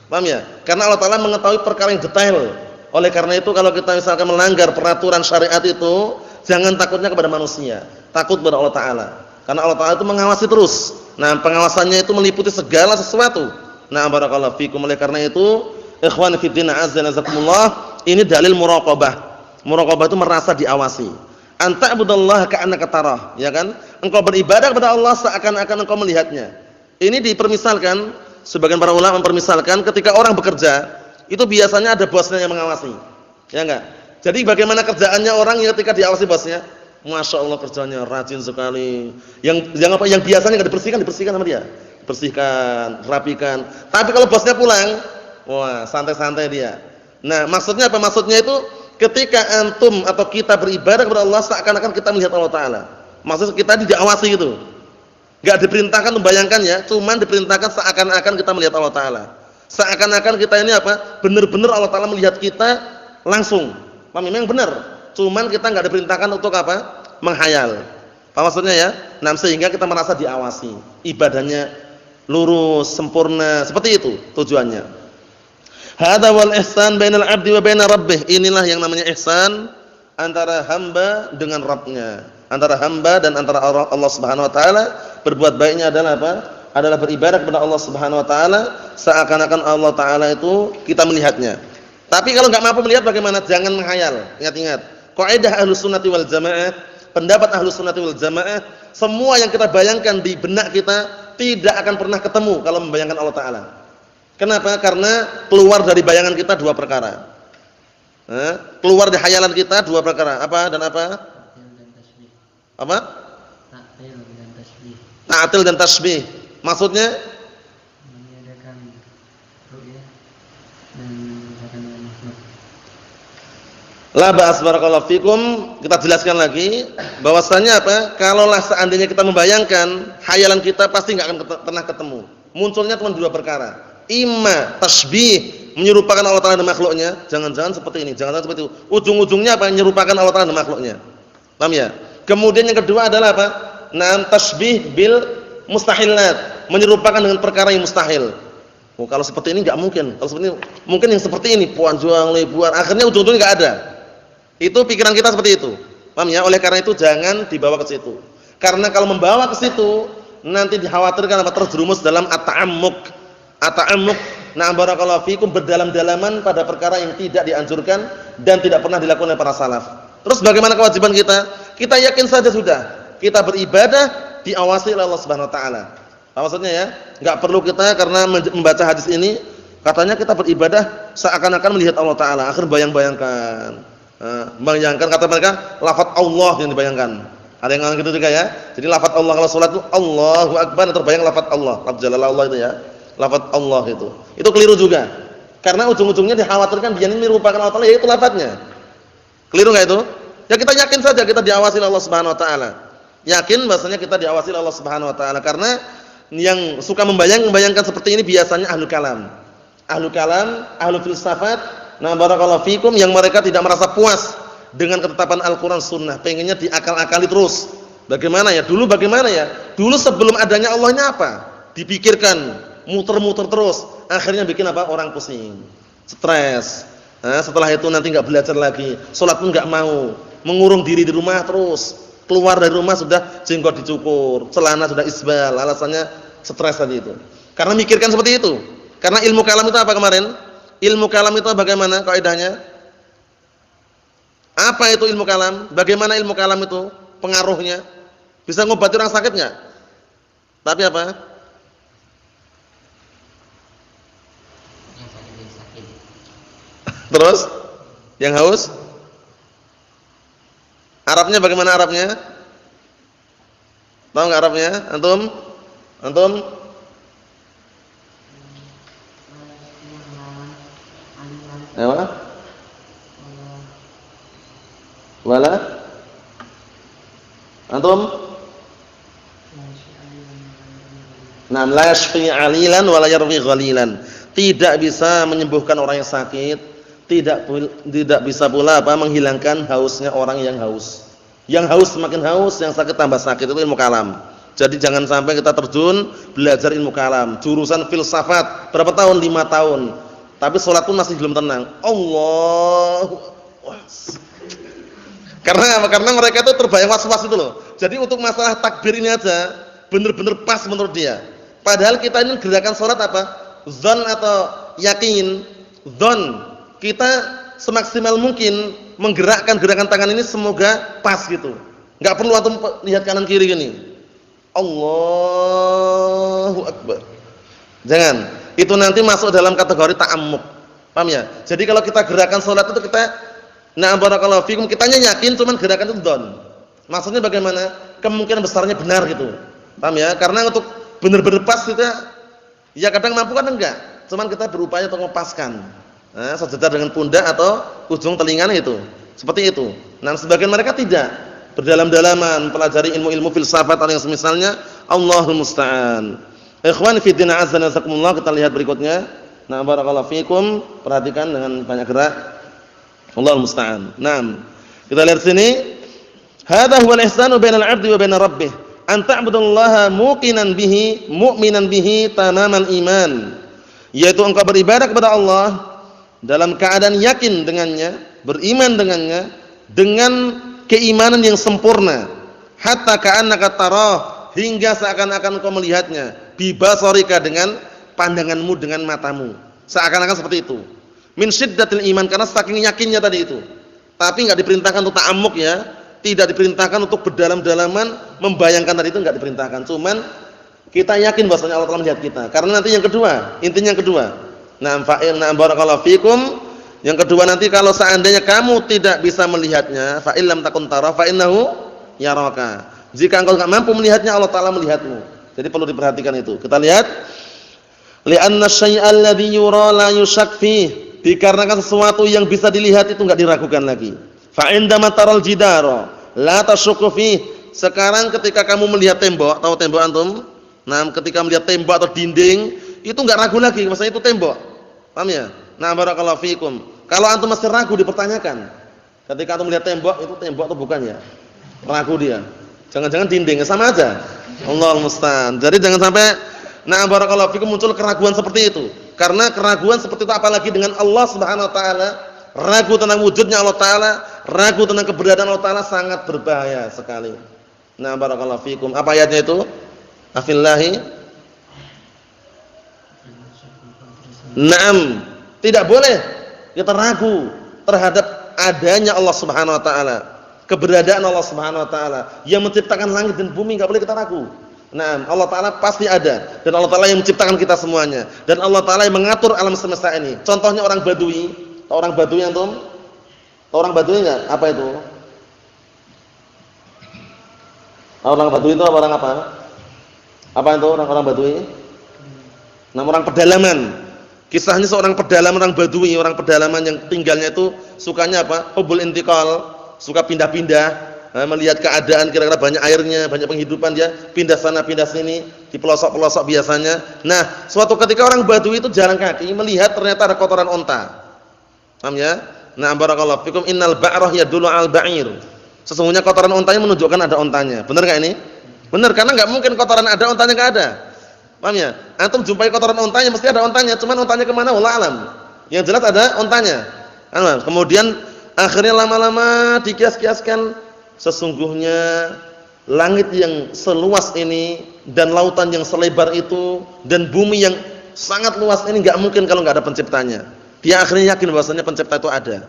Paham ya? Karena Allah Ta'ala mengetahui perkara yang detail. Oleh karena itu kalau kita misalkan melanggar peraturan syariat itu, jangan takutnya kepada manusia, takut kepada Allah Ta'ala. Karena Allah Ta'ala itu mengawasi terus. Nah, pengawasannya itu meliputi segala sesuatu. Nah, barakallahu fikum. Oleh karena itu, ikhwan fiddin azza wa jazakumullah, ini dalil muraqabah. Muraqabah itu merasa diawasi. Anta ibudallaha ka'annaka tarah, ya kan? Engkau beribadah kepada Allah seakan-akan engkau melihatnya. Ini dipermisalkan, sebagian para ulama mempermisalkan ketika orang bekerja, itu biasanya ada bosnya yang mengawasi. Ya enggak? Jadi bagaimana kerjaannya orang ketika diawasi bosnya? Masya Allah kerjanya rajin sekali. Yang biasanya enggak dibersihkan sama dia. Bersihkan, rapikan. Tapi kalau bosnya pulang, wah, santai-santai dia. Nah, maksudnya apa? Maksudnya itu ketika antum atau kita beribadah kepada Allah seakan-akan kita melihat Allah Ta'ala. Maksudnya kita diawasi gitu. Enggak diperintahkan, membayangkan ya, cuman diperintahkan seakan-akan kita melihat Allah Ta'ala. Seakan-akan kita ini apa? Benar-benar Allah Ta'ala melihat kita langsung. Memang benar. Cuman kita enggak diperintahkan untuk apa? Menghayal. Apa maksudnya ya? Nah, sehingga kita merasa diawasi. Ibadahnya lurus, sempurna. Seperti itu tujuannya. Hadza wal ihsan bainal 'abdi wa baina rabbih. Inilah yang namanya ihsan antara hamba dengan Rabbnya. Antara hamba dan antara Allah Subhanahu wa taala. Berbuat baiknya adalah apa? Adalah beribadah kepada Allah Subhanahu wa taala seakan-akan Allah taala itu kita melihatnya. Tapi kalau enggak mampu melihat bagaimana? Jangan menghayal. Ingat-ingat. Kaidah Ahlus Sunnati wal Jamaah, pendapat Ahlus Sunnah wal Jamaah, semua yang kita bayangkan di benak kita tidak akan pernah ketemu kalau membayangkan Allah Ta'ala. Kenapa? Karena keluar dari bayangan kita dua perkara. Keluar dari hayalan kita dua perkara. Apa dan apa? Apa? Ta'til dan tasbih. Maksudnya? Meniadakan ru'yah dan La ba'as barakallahu fikum, kita jelaskan lagi bahwasanya apa? Kalaulah seandainya kita membayangkan, hayalan kita pasti enggak akan pernah ketemu. Munculnya cuma dua perkara. Imma tasbih, menyerupakan Allah Ta'ala dan makhluknya, jangan-jangan seperti ini, jangan-jangan seperti itu. Ujung-ujungnya apa? Menyerupakan Allah Ta'ala dan makhluknya. Paham ya? Kemudian yang kedua adalah apa? Naam tasbih bil mustahilat, menyerupakan dengan perkara yang mustahil. Oh, kalau seperti ini enggak mungkin. Kalau seperti ini, mungkin yang seperti ini, panjang lebar, akhirnya ujung-ujungnya enggak ada. Itu pikiran kita seperti itu. Paham ya? Oleh karena itu jangan dibawa ke situ. Karena kalau membawa ke situ nanti dikhawatirkan apa? Terjerumus dalam at-ta'ammuk. At-ta'ammuk, na'am barakallahu fikum, berdalam-dalaman pada perkara yang tidak dianjurkan dan tidak pernah dilakukan oleh para salaf. Terus bagaimana kewajiban kita? Kita yakin saja sudah. Kita beribadah diawasi oleh Allah Subhanahu wa taala. Maksudnya ya, enggak perlu kita karena membaca hadis ini katanya kita beribadah seakan-akan melihat Allah Taala. Akhir bayang-bayangkan. Bayangkan kata mereka lafaz Allah yang dibayangkan. Ada yang ngomong gitu juga ya. Jadi lafaz Allah kalau salat itu Allahu Akbar, terbayang lafaz Allah. Lafaz Jalalallah itu ya. Lafaz Allah itu. Itu keliru juga. Karena ujung-ujungnya dikhawatirkan dia ini merupakan Allah Taala, yaitu lafaznya. Keliru enggak itu? Ya kita yakin saja kita diawasi oleh Allah Subhanahu wa taala. Yakin bahasanya kita diawasi oleh Allah Subhanahu wa taala karena yang suka membayangkan seperti ini biasanya ahlul kalam. Ahlul kalam, ahlul filsafat, nah barakallahu fikum, yang mereka tidak merasa puas dengan ketetapan Al-Qur'an Sunnah, pengennya diakal-akali terus. Bagaimana ya? Dulu bagaimana ya? Dulu sebelum adanya Allahnya apa? Dipikirkan, muter-muter terus, akhirnya bikin apa? Orang pusing, stres. Nah, setelah itu nanti enggak belajar lagi, salat pun enggak mau, mengurung diri di rumah terus. Keluar dari rumah sudah jenggot dicukur, celana sudah isbal, alasannya stres tadi itu. Karena mikirkan seperti itu. Karena ilmu kalam itu apa kemarin? Ilmu kalam itu bagaimana kaidahnya? Apa itu ilmu kalam? Bagaimana ilmu kalam itu pengaruhnya? Bisa ngobati orang sakit enggak? Tapi apa? yang sakit. Terus? Yang haus? Arabnya bagaimana Arabnya? Tahu enggak Arabnya? Antum? Antum? Apa? Wala? Antum? Nah, la yashfi 'alilan wa la yarwi ghalilan. Tidak bisa menyembuhkan orang yang sakit, tidak bisa pula apa menghilangkan hausnya orang yang haus. Yang haus semakin haus, yang sakit tambah sakit, itu ilmu kalam. Jadi jangan sampai kita terjun belajar ilmu kalam, jurusan filsafat berapa tahun? 5 tahun. Tapi salat pun masih belum tenang. Karena apa? Karena mereka itu terbayang was-was itu loh. Jadi untuk masalah takbir ini aja benar-benar pas menurut dia. Padahal kita ini gerakan salat apa? Dzan atau yakin? Dzan. Kita semaksimal mungkin menggerakkan gerakan tangan ini semoga pas gitu. Enggak perlu antum lihat kanan kiri gini. Allahu Akbar. Jangan. Itu nanti masuk dalam kategori ta'ammuk. Paham ya? Jadi kalau kita gerakan salat itu kita na'am barakallahu fikum, kitanya yakin cuman gerakan itu dzan. Maksudnya bagaimana? Kemungkinan besarnya benar gitu. Paham ya? Karena untuk benar-benar pas kita ya kadang mampu kan enggak. Cuman kita berupaya untuk melepaskan. Nah, sejajar dengan pundak atau ujung telinganya itu. Seperti itu. Nah, sebagian mereka tidak. Berdalam-dalaman mempelajari ilmu-ilmu filsafat atau yang semisalnya, Allahul musta'an. Ikhwan fi din azza wa jazakumullah, kita lihat berikutnya. Nah, barakallahu fikum, perhatikan dengan banyak gerak. Allahul musta'an. Naam. Kita lihat sini. Hadza huwal ihsanu bainal 'abdi wa baina rabbih. An ta'budallaha muqinan bihi, mu'minan bihi tamamal iman. Yaitu engkau beribadah kepada Allah dalam keadaan yakin dengannya, beriman dengannya, dengan keimanan yang sempurna. Hatta ka'annaka tarah, hingga seakan-akan engkau melihatnya, bibasarika, dengan pandanganmu, dengan matamu. Seakan-akan seperti itu. Min syiddatil iman, karena saking yakinnya tadi itu. Tapi enggak diperintahkan untuk ta'ammuk ya. tidak diperintahkan untuk berdalam-dalaman membayangkan tadi itu enggak diperintahkan. Cuman kita yakin bahwasanya Allah Ta'ala melihat kita. Karena nanti yang kedua, intinya yang kedua. Na'am fa'il na'am barakallahu fikum. Yang kedua nanti kalau seandainya kamu tidak bisa melihatnya, fa illam takun tara fa innahu yaraka. Jika engkau enggak mampu melihatnya, Allah Ta'ala melihatmu. Jadi perlu diperhatikan itu. Kita lihat li'anna syai'al ladzi yura la yusyak fih. Dikarenakan sesuatu yang bisa dilihat itu enggak diragukan lagi. Fa indama taral jidara la tasyukku fih. Sekarang ketika kamu melihat tembok, tahu tembok antum? Nah, ketika melihat tembok atau dinding, itu enggak ragu lagi, maksudnya itu tembok. Paham ya? Nah, barakallahu fikum. Kalau antum masih ragu dipertanyakan. Ketika antum melihat tembok, itu tembok atau bukan ya? Ragu dia. Jangan-jangan dinding, sama aja. Allahul musta'an. Jadi jangan sampai nah barakallahu fikum muncul keraguan seperti itu. Karena keraguan seperti itu apalagi dengan Allah Subhanahu wa taala, ragu tentang wujudnya Allah Ta'ala, ragu tentang keberadaan Allah Ta'ala sangat berbahaya sekali. Nah barakallahu fikum. Apa ayatnya itu? Afillahi. Naam. Tidak boleh kita ragu terhadap adanya Allah Subhanahu wa taala, keberadaan Allah Subhanahu wa taala yang menciptakan langit dan bumi, enggak boleh kita ragu. Nah, Allah Ta'ala pasti ada dan Allah Ta'ala yang menciptakan kita semuanya dan Allah Ta'ala yang mengatur alam semesta ini. Contohnya orang Badui. Tahu orang Badui antum? Tahu orang Badui enggak? Apa itu? Orang Badui itu orang apa? Apa itu orang Badui? Nah, orang pedalaman. Kisahnya seorang pedalaman orang Badui, orang pedalaman yang tinggalnya itu sukanya apa? Hubul intiqal, suka pindah-pindah. Nah, melihat keadaan kira-kira banyak airnya, banyak penghidupan dia, pindah sana pindah sini, di pelosok-pelosok biasanya. Nah, suatu ketika orang Badui itu jalan kaki melihat ternyata ada kotoran onta. Paham ya? Nah, barakallahu fikum innal ba'rah yadullu 'al ba'ir. Sesungguhnya kotoran ontanya menunjukkan ada ontanya. Benar enggak ini? Benar, karena enggak mungkin kotoran ada ontanya enggak ada. Paham ya? Antum jumpai kotoran ontanya mesti ada ontanya, cuman ontanya kemana wallahu alam. Yang jelas ada ontanya. Kemudian akhirnya lama-lama dikias-kiaskan, sesungguhnya langit yang seluas ini dan lautan yang selebar itu dan bumi yang sangat luas ini enggak mungkin kalau enggak ada penciptanya. Dia akhirnya yakin bahwasanya pencipta itu ada.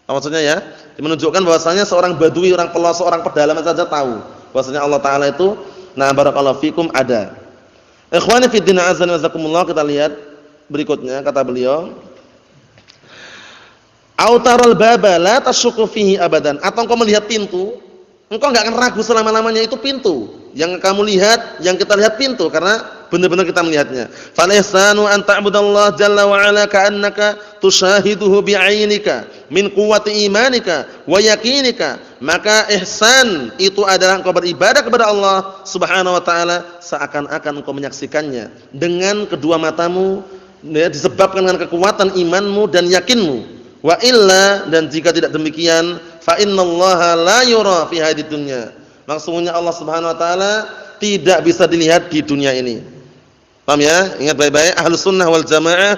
Apa maksudnya ya? Menunjukkan bahwasanya seorang Badui, orang pelosok, orang pedalaman saja tahu bahwasanya Allah Ta'ala itu nah barakallahu fikum ada. Ikhwani fi din azza wa jazakumullah, kita lihat berikutnya kata beliau Autaral baba la tasyukku fihi abadan. Atau engkau melihat pintu, engkau enggak akan ragu selama-lamanya itu pintu. Yang kamu lihat, yang kita lihat pintu karena benar-benar kita melihatnya. Fal ihsanu an ta'budallaha jalla wa ala ka'annaka tushahiduhu bi'ainika min quwwati imanika wa yaqinika. Maka ihsan itu adalah engkau beribadah kepada Allah Subhanahu wa taala seakan-akan engkau menyaksikannya dengan kedua matamu, ya, disebabkan dengan kekuatan imanmu dan yakinmu. Wa illa, dan jika tidak demikian, fa innallaha la yura fi hadid dunya. Maksudnya Allah Subhanahu wa taala tidak bisa dilihat di dunia ini. Paham ya? Ingat baik-baik, Ahlus Sunnah wal Jamaah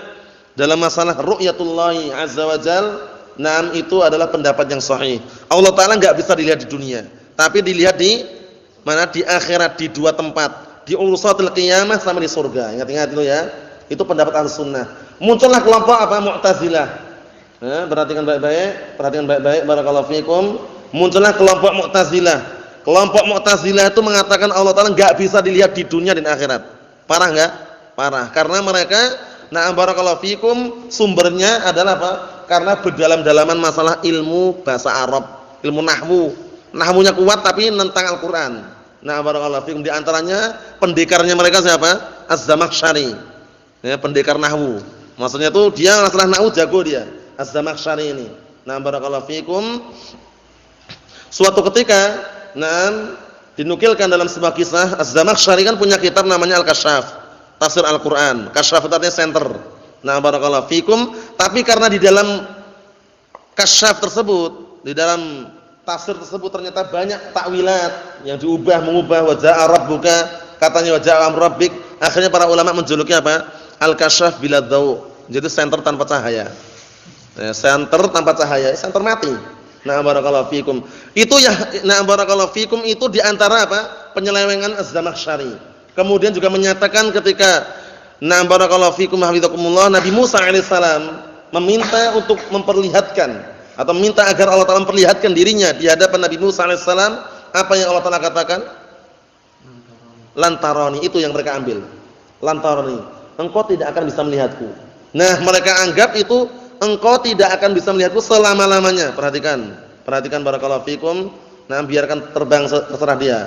dalam masalah ru'yatullahi azza wa jal, nam itu adalah pendapat yang sahih. Allah Taala enggak bisa dilihat di dunia, tapi dilihat di mana? Di akhirat, di dua tempat, di ursatul qiyamah sama di surga. Ingat-ingat itu ya. Itu pendapat Ahlus Sunnah. Muncullah kelompok apa? Mu'tazilah. Perhatikan baik-baik, barakallahu fikum. Muncullah kelompok Mu'tazilah. Kelompok Mu'tazilah itu mengatakan Allah Taala enggak bisa dilihat di dunia dan akhirat. Parah enggak? Parah. Karena mereka, na'am barakallahu fikum, sumbernya adalah apa? Karena berdalam-dalaman masalah ilmu bahasa Arab, ilmu nahwu. Nahwunya kuat tapi nentang Al-Qur'an. Na'am barakallahu fikum, di antaranya pendekarnya mereka siapa? Az-Zamakhsyari. Ya, pendekar nahwu. Maksudnya itu dia masalah nahwu jago dia. Az-Zamakhsyari ini. Na'am barakallahu fikum. Suatu ketika, dinukilkan dalam sebuah kisah, Az-Zamakhsyari kan punya kitab namanya Al-Kasyaf, tafsir Al-Qur'an. Kasyaf itu artinya center. Nah, barakallahu fikum, tapi karena di dalam Kasyaf tersebut, di dalam tafsir tersebut ternyata banyak takwilat yang diubah mengubah, wa ja'a rabbuka, katanya wa ja'a amru rabbik. Akhirnya para ulama menjuluki apa? Al-Kasyaf bila dhau. Jadi center tanpa cahaya. Center tanpa cahaya, center mati. Nah barakallahu fikum. Itu ya, nah barakallahu fikum itu di antara apa? Penyelewengan Az-Zamakhsyari. Kemudian juga menyatakan ketika nah barakallahu fikum hafizakumullah, Nabi Musa alaihissalam meminta untuk memperlihatkan atau minta agar Allah Ta'ala memperlihatkan dirinya di hadapan Nabi Musa alaihissalam, apa yang Allah Ta'ala katakan? Lantaroni, itu yang mereka ambil. Lantaroni, engkau tidak akan bisa melihatku. Nah, mereka anggap itu engkau tidak akan bisa melihatku selama-lamanya. Perhatikan barakallahu fikum. Nah, biarkan terbang terserah dia.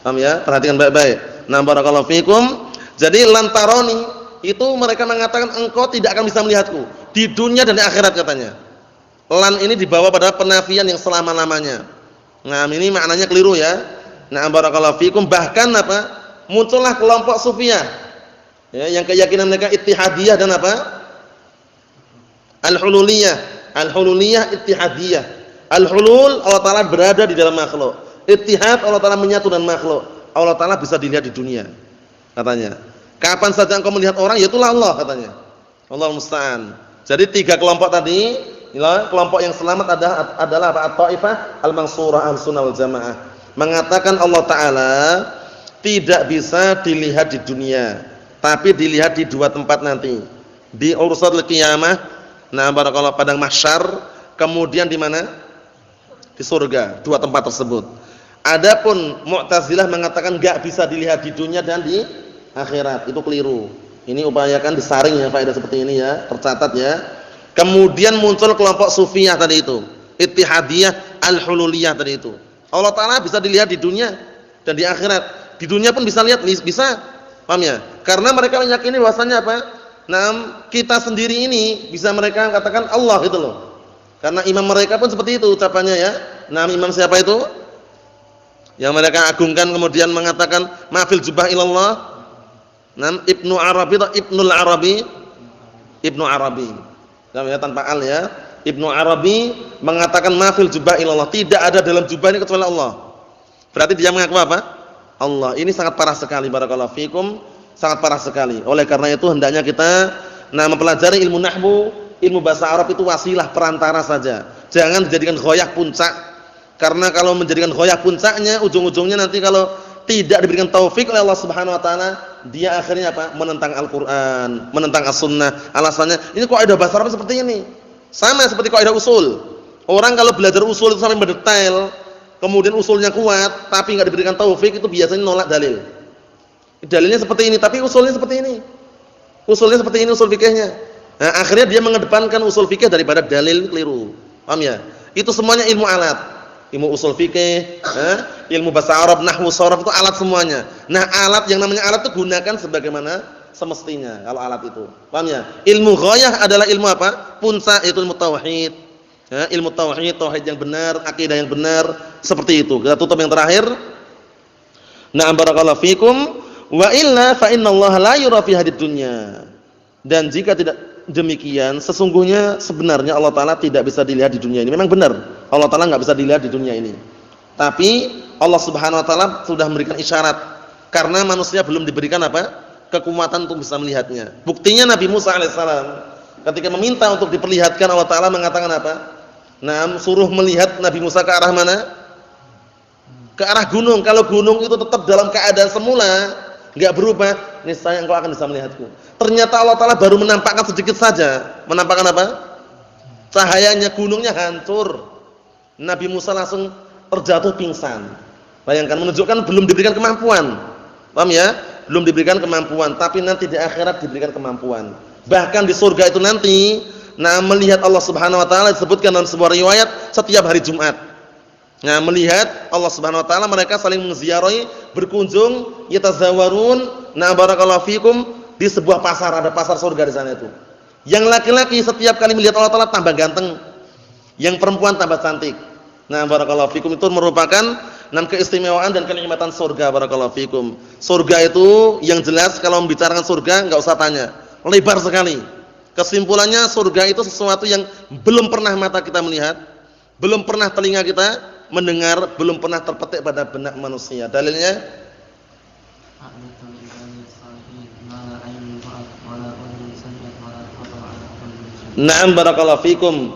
Paham ya? Perhatikan baik-baik. Nah, barakallahu fikum. Jadi lantaroni itu mereka mengatakan engkau tidak akan bisa melihatku di dunia dan di akhirat katanya. Lan ini dibawa pada penafian yang selama-lamanya. Nah, ini maknanya keliru ya. Nah, barakallahu fikum. Bahkan apa? Muncullah kelompok Sufiyah. Ya, yang keyakinan mereka ittihadiyah dan apa? Al-hululiyah. Al-hululiyah ittihadiyah. Al-hulul Allah Ta'ala berada di dalam makhluk. Ittihad Allah Ta'ala menyatu dengan makhluk. Allah Ta'ala bisa dilihat di dunia katanya. Kapan saja engkau melihat orang, ya itulah Allah katanya. Allah musta'an. Jadi 3 kelompok tadi, kelompok yang selamat adalah apa? At-Taifah al-Mansurah Ahlussunnah wal Jamaah. Mengatakan Allah Ta'ala tidak bisa dilihat di dunia, tapi dilihat di 2 tempat nanti. Di ursatul qiyamah, nah barakallahu padang mahsyar, kemudian di mana? Di surga, 2 tempat tersebut. Adapun Mu'tazilah mengatakan enggak bisa dilihat di dunia dan di akhirat, itu keliru. Ini upayakan disaring ya faedah seperti ini ya, tercatat ya. Kemudian muncul kelompok Sufiyah tadi itu, Ittihadiyah Al-Hululiyah tadi itu. Allah Ta'ala bisa dilihat di dunia dan di akhirat. Di dunia pun bisa lihat, bisa. Paham ya? Karena mereka meyakini bahwasanya apa? Nah, kita sendiri ini bisa mereka katakan Allah gitu loh. Karena imam mereka pun seperti itu ucapannya ya. Nah, imam siapa itu? Yang mereka agungkan kemudian mengatakan mafil jubah ilallah. Nah, Ibnu Arabi atau Ibnul Arabi? Ibnu Arabi. Ya, tanpa al ya. Ibnu Arabi mengatakan mafil jubah ilallah, tidak ada dalam jubah ini kecuali Allah. Berarti dia mengaku apa? Allah. Ini sangat parah sekali barakallahu fikum, sangat parah sekali. Oleh karena itu hendaknya kita mempelajari ilmu nahwu, ilmu bahasa Arab itu wasilah perantara saja. Jangan dijadikan ghoyah puncak. Karena kalau menjadikan ghoyah puncaknya, ujung-ujungnya nanti kalau tidak diberikan taufik oleh Allah Subhanahu wa taala, dia akhirnya apa? Menentang Al-Qur'an, menentang As-Sunnah. Alasannya, ini kaidah bahasa Arab seperti ini. Sama seperti kaidah usul. Orang kalau belajar usul itu sampai mendetail, kemudian usulnya kuat, tapi enggak diberikan taufik, itu biasanya nolak dalil. Dalilnya seperti ini, tapi usulnya seperti ini. Usulnya seperti ini usul fikihnya. Nah, akhirnya dia mengedepankan usul fikih daripada dalil, keliru. Paham ya? Itu semuanya ilmu alat. Ilmu usul fikih, ilmu bahasa Arab, nahwu, sharaf itu alat semuanya. Nah, alat yang namanya alat itu gunakan sebagaimana semestinya kalau alat itu. Paham ya? Ilmu ghayah adalah ilmu apa? Puncak, itu ilmu tauhid. Ya, ilmu tauhid, tauhid yang benar, akidah yang benar, seperti itu. Kita tutup yang terakhir. Na'am barakallahu fikum. Wa illa fa innallaha la yura fi hadid dunya. Dan jika tidak demikian, sesungguhnya sebenarnya Allah Ta'ala tidak bisa dilihat di dunia ini. Memang benar, Allah Ta'ala nggak bisa dilihat di dunia ini. Tapi Allah Subhanahu Wa Ta'ala sudah memberikan isyarat, karena manusia belum diberikan apa? Kekuatan untuk bisa melihatnya. Buktinya Nabi Musa alaihissalam ketika meminta untuk diperlihatkan, Allah Ta'ala mengatakan apa? Nah, suruh melihat Nabi Musa ke arah mana? Ke arah gunung. Kalau gunung itu tetap dalam keadaan semula, enggak berubah, niscaya engkau akan bisa melihatku. Ternyata Allah Ta'ala baru menampakkan sedikit saja. Menampakkan apa? Cahayanya, gunungnya hancur. Nabi Musa langsung terjatuh pingsan. Bayangkan, menunjukkan belum diberikan kemampuan. Paham ya? Belum diberikan kemampuan, tapi nanti di akhirat diberikan kemampuan. Bahkan di surga itu nanti, melihat Allah Subhanahu Wa Ta'ala disebutkan dalam sebuah riwayat setiap hari Jumat. Nah, melihat Allah Subhanahu Wa Ta'ala, mereka saling menziarahi, berkunjung, yatazawarun, barakallahu fikum, di sebuah pasar, ada pasar surga di sana itu. Yang laki-laki setiap kali melihat Allah Ta'ala tambah ganteng, yang perempuan tambah cantik. Nah, barakallahu fikum, itu merupakan keistimewaan dan kenikmatan surga. Barakallahu fikum. Surga itu yang jelas kalau membicarakan surga enggak usah tanya, lebar sekali. Kesimpulannya, surga itu sesuatu yang belum pernah mata kita melihat, belum pernah telinga kita mendengar, belum pernah terpetik pada benak manusia. Dalilnya Na'am barakallahu fikum.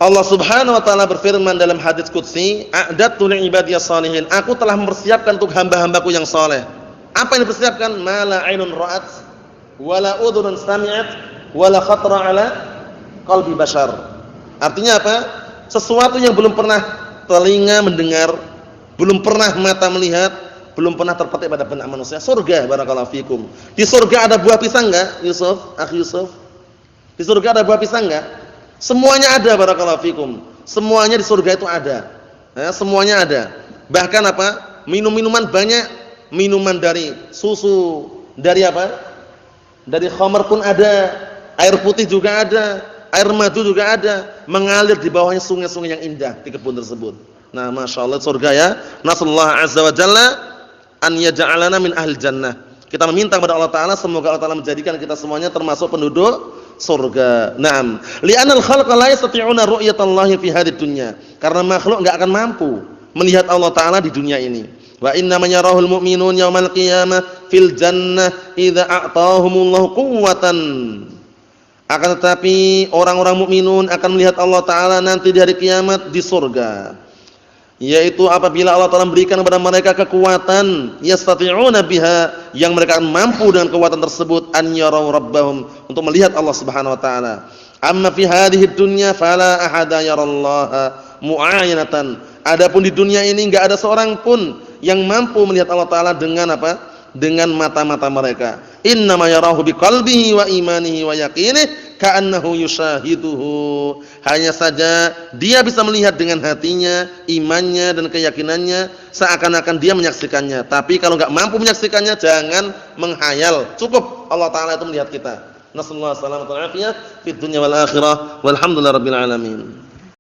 Allah Subhanahu wa taala berfirman dalam hadits qudsi, "A'dadtu li ibadiyas shalihin." Aku telah mempersiapkan untuk hamba-hambaku yang saleh. Apa yang dipersiapkan? Ma la 'ainun ra'at wa la udhunun sami'at wa la khatara 'ala qalbi bashar. Artinya apa? Sesuatu yang belum pernah telinga mendengar, belum pernah mata melihat, belum pernah terpetik pada benak manusia. Surga, barakallahu fikum. Di surga ada buah pisang enggak, Yusuf? Akhi Yusuf. Di surga ada buah pisang enggak? Semuanya ada, barakallahu fikum. Semuanya di surga itu ada. Semuanya ada. Bahkan apa? Minum-minuman banyak, minuman dari susu, dari apa? Dari khamar pun ada, air putih juga ada, air madu juga ada, mengalir di bawahnya sungai-sungai yang indah di kebun tersebut. Nah, Masya Allah surga ya. Nasallahu azza wa jalla an yaj'alana min ahli jannah. Kita meminta kepada Allah Ta'ala semoga Allah Ta'ala menjadikan kita semuanya termasuk penduduk surga. Naam. Li'anal khalqa la yastati'una ru'yatallahi fi hadhihi dunya. Karena makhluk enggak akan mampu melihat Allah Ta'ala di dunia ini. Wa inna man yarahul mu'minun yaumal qiyamah fil jannah idza a'tahumullahu quwwatan. Akan tetapi orang-orang mukminun akan melihat Allah Ta'ala nanti di hari kiamat di surga. Yaitu apabila Allah Ta'ala berikan kepada mereka kekuatan yastati'una biha, yang mereka akan mampu dengan kekuatan tersebut an yarau rabbahum, untuk melihat Allah Subhanahu wa taala. Amma fi hadhihi dunya fala ahada yarallaha mu'ayanatan. Adapun di dunia ini enggak ada seorang pun yang mampu melihat Allah Ta'ala dengan apa? Dengan mata-mata mereka. Innama yarahu biqalbihi wa imanihi wa yaqinih ka'annahu yushahiduhu. Hanya saja dia bisa melihat dengan hatinya, imannya dan keyakinannya, seakan-akan dia menyaksikannya. Tapi kalau enggak mampu menyaksikannya, jangan menghayal. Cukup Allah Ta'ala itu melihat kita. Nasallahu alaihi wasallam fid dunya wal akhirah walhamdulillahirabbil alamin.